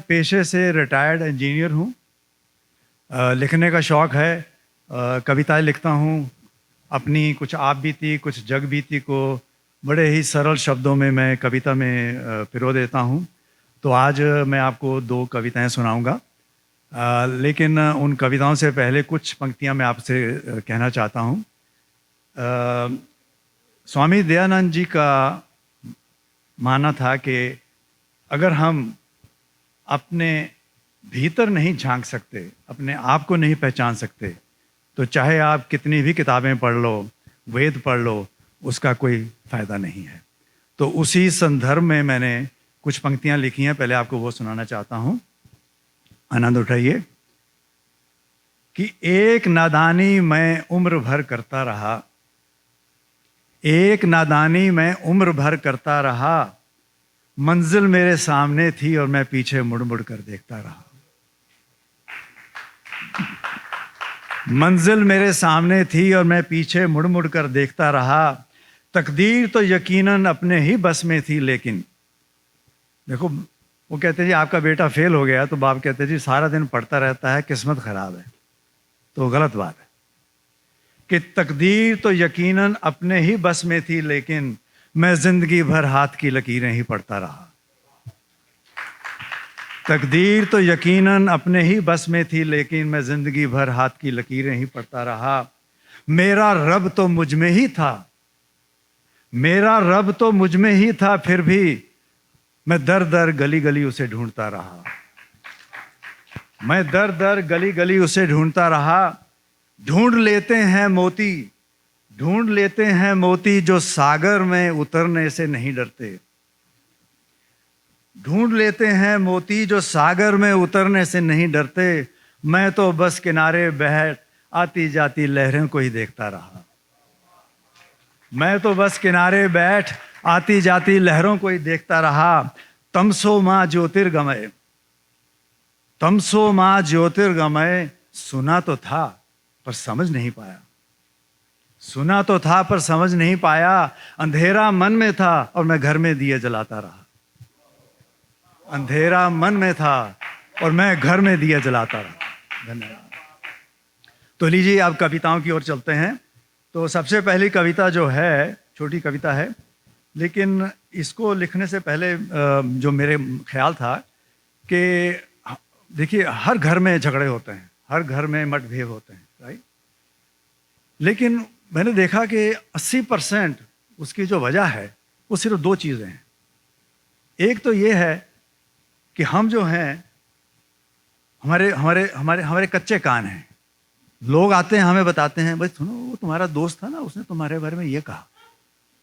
पेशे से retired engineer हूँ। लिखने का शौक़ है, कविताएं लिखता हूँ। अपनी कुछ आप बीती कुछ जग बीती को बड़े ही सरल शब्दों में मैं कविता में पिरो देता हूँ। तो आज मैं आपको 2 कविताएं सुनाऊंगा, लेकिन उन कविताओं से पहले कुछ पंक्तियां मैं आपसे कहना चाहता हूँ। स्वामी दयानंद जी का मानना था कि अगर हम अपने भीतर नहीं झांक सकते, अपने आप को नहीं पहचान सकते, तो चाहे आप कितनी भी किताबें पढ़ लो, वेद पढ़ लो, उसका कोई फ़ायदा नहीं है। तो उसी संदर्भ में मैंने कुछ पंक्तियां लिखी हैं, पहले आपको वो सुनाना चाहता हूँ। आनंद उठाइए। कि एक नादानी मैं उम्र भर करता रहा, एक नादानी मैं उम्र भर करता रहा, मंजिल मेरे सामने थी और मैं पीछे मुड़ मुड़ कर देखता रहा। मंजिल मेरे सामने थी और मैं पीछे मुड़ मुड़ कर देखता रहा। तकदीर तो यकीनन अपने ही बस में थी, लेकिन देखो, वो कहते जी आपका बेटा फेल हो गया, तो बाप कहते जी सारा दिन पढ़ता रहता है, किस्मत खराब है। तो गलत बात है कि तकदीर तो यकीनन अपने ही बस में थी, लेकिन मैं जिंदगी भर हाथ की लकीरें ही पढ़ता रहा। तकदीर तो यकीनन अपने ही बस में थी, लेकिन मैं जिंदगी भर हाथ की लकीरें ही पढ़ता रहा। मेरा रब तो मुझ में ही था, मेरा रब तो मुझ में ही था, फिर भी मैं दर दर गली गली उसे ढूंढता रहा। मैं दर दर गली गली उसे ढूंढता रहा। ढूंढ लेते हैं मोती, ढूंढ लेते हैं मोती जो सागर में उतरने से नहीं डरते। ढूंढ लेते हैं मोती जो सागर में उतरने से नहीं डरते। मैं तो बस किनारे बैठ आती जाती लहरों को ही देखता रहा। मैं तो बस किनारे बैठ आती जाती लहरों को ही देखता रहा। तमसो मां ज्योतिर्गमय, तमसो मां ज्योतिर्गमय, सुना तो था पर समझ नहीं पाया। सुना तो था पर समझ नहीं पाया। अंधेरा मन में था और मैं घर में दिए जलाता रहा। अंधेरा मन में था और मैं घर में दिए जलाता रहा। धन्यवाद। तो लीजिए अब कविताओं की ओर चलते हैं। तो सबसे पहली कविता जो है, छोटी कविता है, लेकिन इसको लिखने से पहले जो मेरे ख्याल था कि देखिए हर घर में झगड़े होते हैं, हर घर में मतभेद होते हैं, राइट। लेकिन मैंने देखा कि 80% उसकी जो वजह है वो सिर्फ 2 चीज़ें हैं। एक तो ये है कि हम जो हैं, हमारे हमारे हमारे हमारे कच्चे कान हैं। लोग आते हैं, हमें बताते हैं, भाई सुनो वो तुम्हारा दोस्त था ना, उसने तुम्हारे बारे में ये कहा,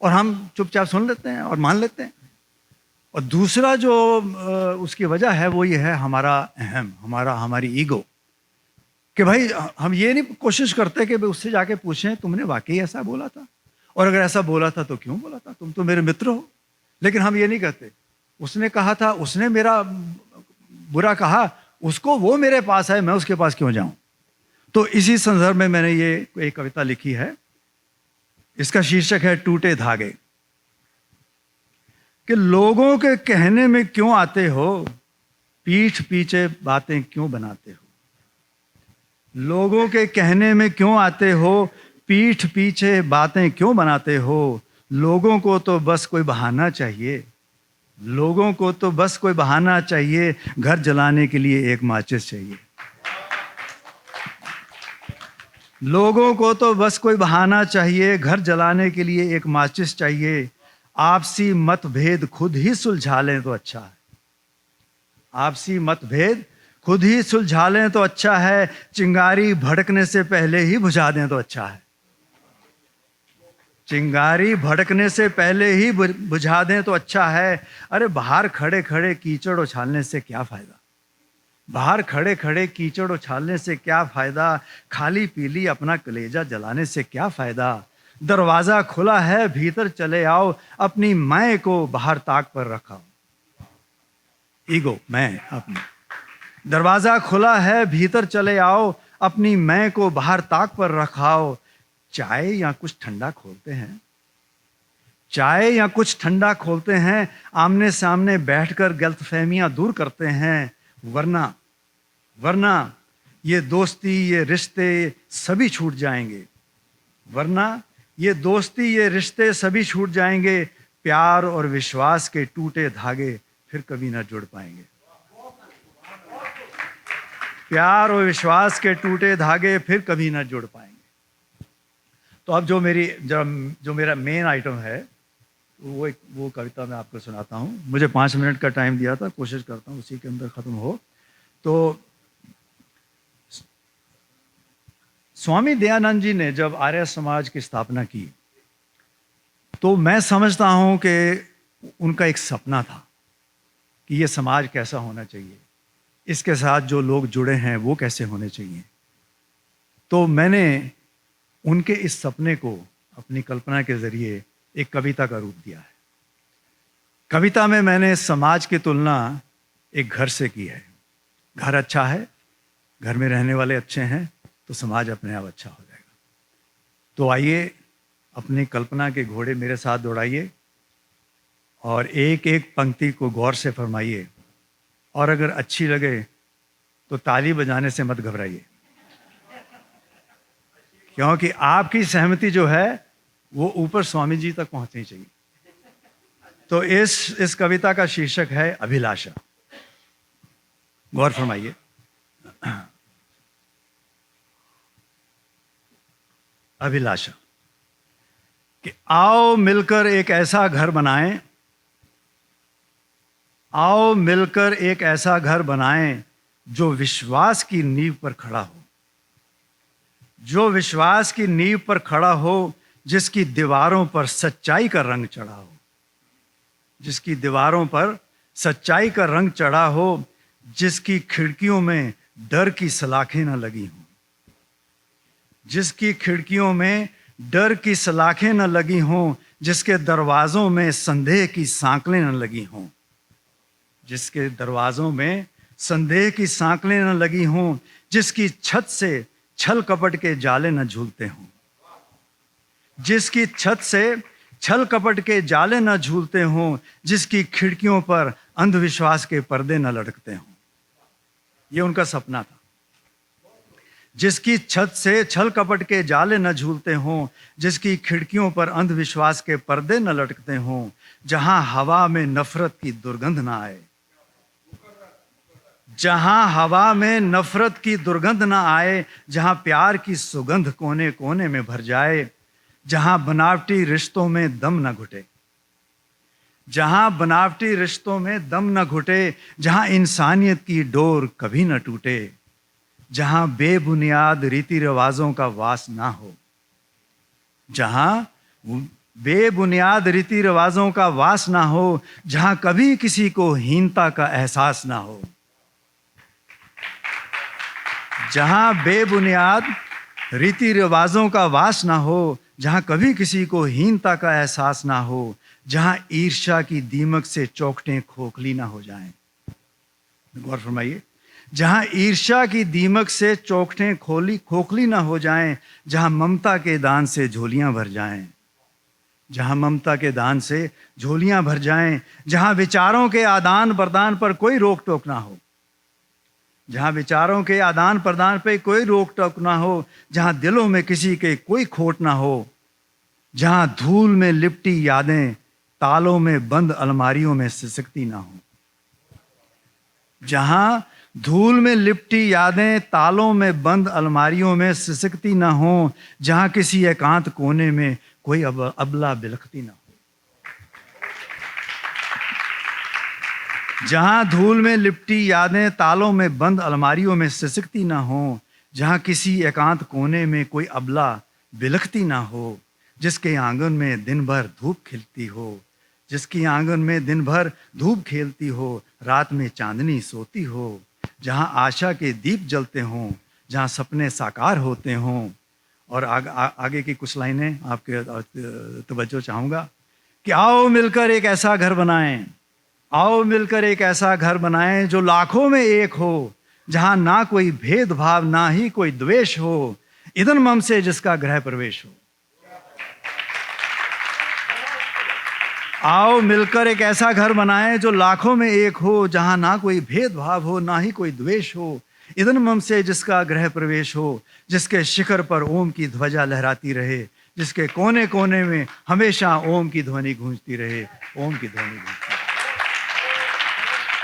और हम चुपचाप सुन लेते हैं और मान लेते हैं। और दूसरा जो उसकी वजह है वो ये है हमारा अहम, हमारी ईगो, कि भाई हम ये नहीं कोशिश करते कि भाई उससे जाके पूछें तुमने वाकई ऐसा बोला था, और अगर ऐसा बोला था तो क्यों बोला था, तुम तो मेरे मित्र हो। लेकिन हम ये नहीं कहते, उसने कहा था, उसने मेरा बुरा कहा, उसको, वो मेरे पास है, मैं उसके पास क्यों जाऊं। तो इसी संदर्भ में मैंने ये एक कविता लिखी है। इसका शीर्षक है टूटे धागे। कि लोगों के कहने में क्यों आते हो, पीठ पीछे बातें क्यों बनाते हो। लोगों के कहने में क्यों आते हो, पीठ पीछे बातें क्यों बनाते हो। लोगों को तो बस कोई बहाना चाहिए, लोगों को तो बस कोई बहाना चाहिए, घर जलाने के लिए एक माचिस चाहिए। लोगों को तो बस कोई बहाना चाहिए, घर जलाने के लिए एक माचिस चाहिए। आपसी मतभेद खुद ही सुलझा लें तो अच्छा है। आपसी मतभेद खुद ही सुलझा लें तो अच्छा है। चिंगारी भड़कने से पहले ही बुझा दें तो अच्छा है। चिंगारी भड़कने से पहले ही बुझा दें तो अच्छा है। अरे बाहर खड़े खड़े कीचड़ उछालने से क्या फायदा, बाहर खड़े खड़े कीचड़ उछालने से क्या फायदा। खाली पीली अपना कलेजा जलाने से क्या फायदा। दरवाजा खुला है भीतर चले आओ, अपनी मैं को बाहर ताक पर रखाओ। ईगो, मैं अपनी। दरवाजा खुला है भीतर चले आओ, अपनी मैं को बाहर ताक पर रखाओ। चाय या कुछ ठंडा खोलते हैं, चाय या कुछ ठंडा खोलते हैं। आमने सामने बैठकर गलतफहमियां दूर करते हैं। वरना वरना ये दोस्ती, ये रिश्ते सभी छूट जाएंगे। वरना ये दोस्ती, ये रिश्ते सभी छूट जाएंगे। प्यार और विश्वास के टूटे धागे फिर कभी ना जुड़ पाएंगे। प्यार और विश्वास के टूटे धागे फिर कभी ना जुड़ पाएंगे। तो अब जो मेरा मेन आइटम है वो कविता मैं आपको सुनाता हूँ। मुझे 5 मिनट का टाइम दिया था, कोशिश करता हूँ उसी के अंदर ख़त्म हो। तो स्वामी दयानंद जी ने जब आर्य समाज की स्थापना की तो मैं समझता हूँ कि उनका एक सपना था कि ये समाज कैसा होना चाहिए, इसके साथ जो लोग जुड़े हैं वो कैसे होने चाहिए। तो मैंने उनके इस सपने को अपनी कल्पना के ज़रिए एक कविता का रूप दिया है। कविता में मैंने समाज की तुलना एक घर से की है। घर अच्छा है, घर में रहने वाले अच्छे हैं तो समाज अपने आप अच्छा हो जाएगा। तो आइए अपनी कल्पना के घोड़े मेरे साथ दौड़ाइए और एक एक पंक्ति को गौर से फरमाइए, और अगर अच्छी लगे तो ताली बजाने से मत घबराइए, क्योंकि आपकी सहमति जो है वो ऊपर स्वामी जी तक पहुंचनी चाहिए। तो इस कविता का शीर्षक है अभिलाषा। गौर फरमाइए। अभिलाषा कि आओ मिलकर एक ऐसा घर बनाएं, आओ मिलकर एक ऐसा घर बनाएं जो विश्वास की नींव पर खड़ा हो, जो विश्वास की नींव पर खड़ा हो, जिसकी दीवारों पर सच्चाई का रंग चढ़ा हो, जिसकी दीवारों पर सच्चाई का रंग चढ़ा हो, जिसकी खिड़कियों में डर की सलाखें न लगी हों, जिसकी खिड़कियों में डर की सलाखें न लगी हों, जिसके दरवाजों में संदेह की सांकलें न लगी हों, जिसके दरवाजों में संदेह की सांकलें न लगी हों, जिसकी छत से छल कपट के जाले न झूलते हों, जिसकी छत से छल कपट के जाले न झूलते हों, जिसकी खिड़कियों पर अंधविश्वास के पर्दे न लटकते हों। ये उनका सपना था। जिसकी छत से छल कपट के जाले न झूलते हों, जिसकी खिड़कियों पर अंधविश्वास के पर्दे न लटकते हों, जहां हवा में नफरत की दुर्गंध ना आए, जहां हवा में नफरत की दुर्गंध ना आए, जहां प्यार की सुगंध कोने कोने में भर जाए, जहां बनावटी रिश्तों में दम न घुटे, जहां बनावटी रिश्तों में दम न घुटे, जहां इंसानियत की डोर कभी न टूटे, जहां बेबुनियाद रीति रिवाजों का वास ना हो, जहां बेबुनियाद रीति रिवाजों का वास ना हो, जहां कभी किसी को हीनता का एहसास ना हो, जहां बेबुनियाद रीति रिवाजों का वास ना हो, जहां कभी किसी को हीनता का एहसास ना हो, जहां ईर्ष्या की दीमक से चौखटें खोखली ना हो जाएं। गौर फरमाइए। जहां ईर्ष्या की दीमक से चौखटें खोखली ना हो जाएं, जहां ममता के दान से झोलियां भर जाएं, जहां ममता के दान से झोलियां भर जाएं, जहां विचारों के आदान प्रदान पर कोई रोक टोक ना हो, जहां विचारों के आदान प्रदान पे कोई रोक टोक ना हो, जहां दिलों में किसी के कोई खोट ना हो, जहां धूल में लिपटी यादें तालों में बंद अलमारियों में सिसकती ना हो, जहां धूल में लिपटी यादें तालों में बंद अलमारियों में सिसकती ना हो, जहां किसी एकांत कोने में कोई अबला बिलखती ना हो, जहां धूल में लिपटी यादें तालों में बंद अलमारियों में सिसकती ना हो, जहां किसी एकांत कोने में कोई अबला बिलखती ना हो, जिसके आंगन में दिन भर धूप खिलती हो, जिसकी आंगन में दिन भर धूप खेलती हो, रात में चांदनी सोती हो, जहां आशा के दीप जलते हों, जहां सपने साकार होते हों। और आगे की कुछ लाइनें आपके तवज्जो चाहूँगा कि आओ मिलकर एक ऐसा घर बनाएं, आओ मिलकर एक ऐसा घर बनाएं जो लाखों में एक हो, जहां ना कोई भेदभाव ना ही कोई द्वेष हो, इदन मम से जिसका गृह प्रवेश हो। आओ मिलकर एक ऐसा घर बनाएं जो लाखों में एक हो, जहां ना कोई भेदभाव हो, ना ही कोई द्वेष हो। इदन मम से जिसका गृह प्रवेश हो, जिसके शिखर पर ओम की ध्वजा लहराती रहे, जिसके कोने कोने में हमेशा ओम की ध्वनि गूंजती रहे। ओम की ध्वनि गूंजती